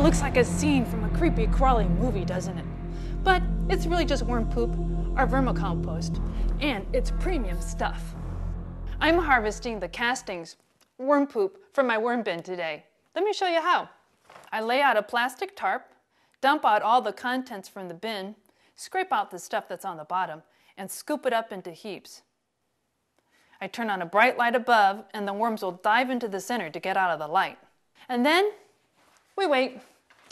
looks like a scene from a creepy, crawling movie, doesn't it? But it's really just worm poop, our vermicompost, and it's premium stuff. I'm harvesting the castings, worm poop, from my worm bin today. Let me show you how. I lay out a plastic tarp, dump out all the contents from the bin, scrape out the stuff that's on the bottom, and scoop it up into heaps. I turn on a bright light above, and the worms will dive into the center to get out of the light. And then we wait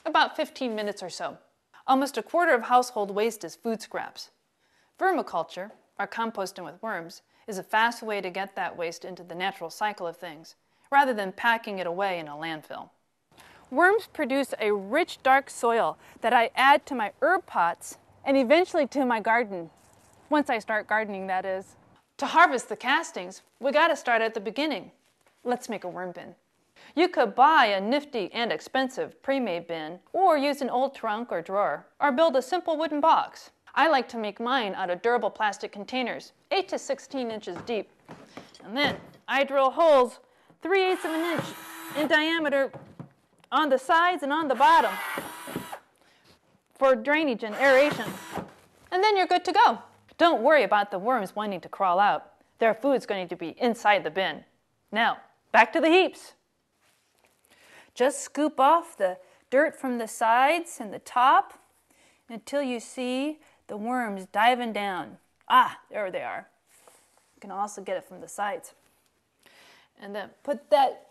about 15 minutes or so. Almost a quarter of household waste is food scraps. Vermiculture, or composting with worms, is a fast way to get that waste into the natural cycle of things, rather than packing it away in a landfill. Worms produce a rich, dark soil that I add to my herb pots and eventually to my garden, once I start gardening, that is. To harvest the castings, we gotta start at the beginning. Let's make a worm bin. You could buy a nifty and expensive pre-made bin, or use an old trunk or drawer, or build a simple wooden box. I like to make mine out of durable plastic containers, 8 to 16 inches deep. And then I drill holes 3/8 of an inch in diameter on the sides and on the bottom for drainage and aeration. And then you're good to go. Don't worry about the worms wanting to crawl out. Their food's going to be inside the bin. Now, back to the heaps. Just scoop off the dirt from the sides and the top until you see the worms diving down. Ah, there they are. You can also get it from the sides. And then put that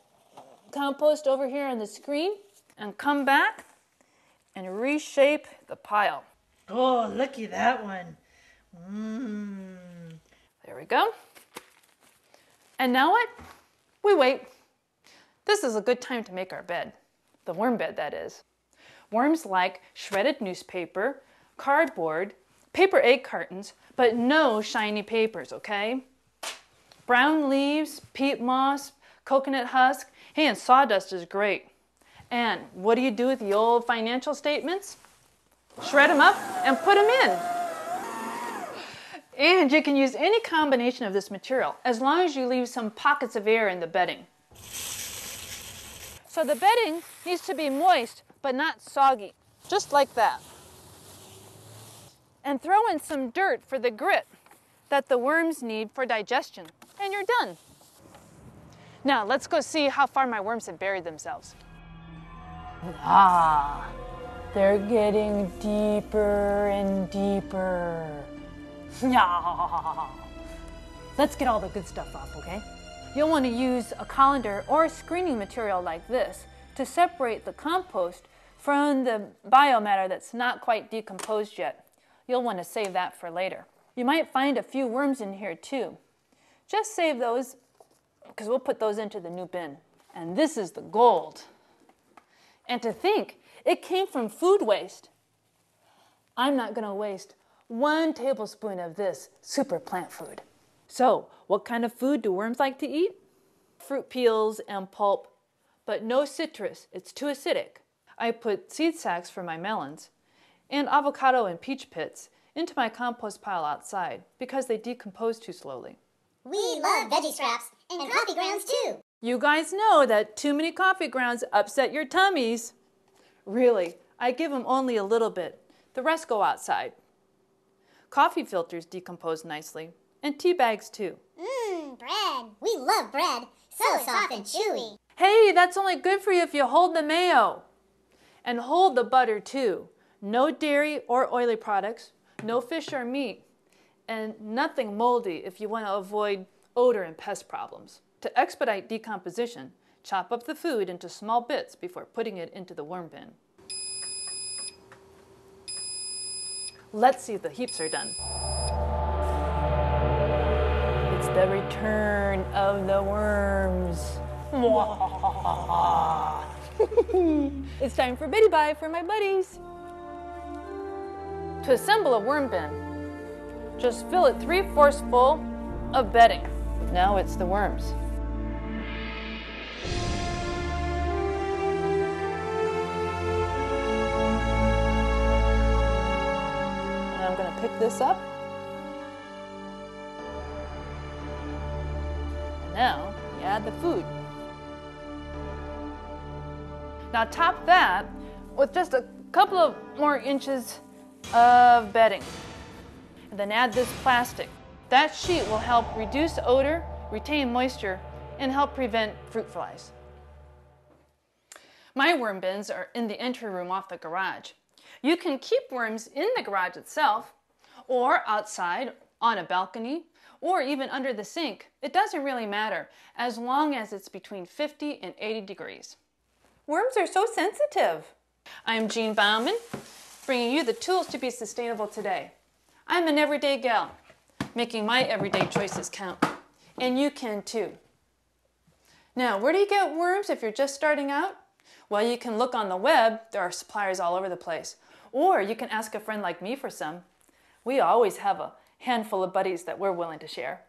compost over here on the screen and come back and reshape the pile. Oh, looky that one. There we go. And now what? We wait. This is a good time to make our bed. The worm bed, that is. Worms like shredded newspaper, cardboard, paper egg cartons, but no shiny papers, okay? Brown leaves, peat moss, coconut husk, hey, and sawdust is great. And what do you do with the old financial statements? Shred them up and put them in. And you can use any combination of this material as long as you leave some pockets of air in the bedding. So the bedding needs to be moist but not soggy, just like that. And throw in some dirt for the grit that the worms need for digestion, and you're done. Now let's go see how far my worms have buried themselves. Ah, they're getting deeper and deeper. Let's get all the good stuff off, okay? You'll want to use a colander or a screening material like this to separate the compost from the biomatter that's not quite decomposed yet. You'll want to save that for later. You might find a few worms in here too. Just save those, because we'll put those into the new bin. And this is the gold. And to think, it came from food waste. I'm not going to waste 1 tablespoon of this super plant food. So, what kind of food do worms like to eat? Fruit peels and pulp, but no citrus, it's too acidic. I put seed sacks for my melons and avocado and peach pits into my compost pile outside because they decompose too slowly. We love veggie scraps and coffee grounds too. You guys know that too many coffee grounds upset your tummies. Really, I give them only a little bit. The rest go outside. Coffee filters decompose nicely, and tea bags too. Bread. We love bread. So soft and chewy. Hey, that's only good for you if you hold the mayo. And hold the butter too. No dairy or oily products, no fish or meat, and nothing moldy if you want to avoid odor and pest problems. To expedite decomposition, chop up the food into small bits before putting it into the worm bin. Let's see if the heaps are done. It's the return of the worms. It's time for Biddy Bye for my buddies. To assemble a worm bin, just fill it 3/4 full of bedding. Now it's the worms. And I'm going to pick this up. And now you add the food. Now top that with just a couple of more inches of bedding. And then add this plastic. That sheet will help reduce odor, retain moisture, and help prevent fruit flies. My worm bins are in the entry room off the garage. You can keep worms in the garage itself, or outside on a balcony, or even under the sink. It doesn't really matter, as long as it's between 50 and 80 degrees. Worms are so sensitive. I'm Jean Bauman, bringing you the tools to be sustainable today. I'm an everyday gal, making my everyday choices count. And you can too. Now, where do you get worms if you're just starting out? Well, you can look on the web. There are suppliers all over the place. Or you can ask a friend like me for some. We always have a handful of buddies that we're willing to share.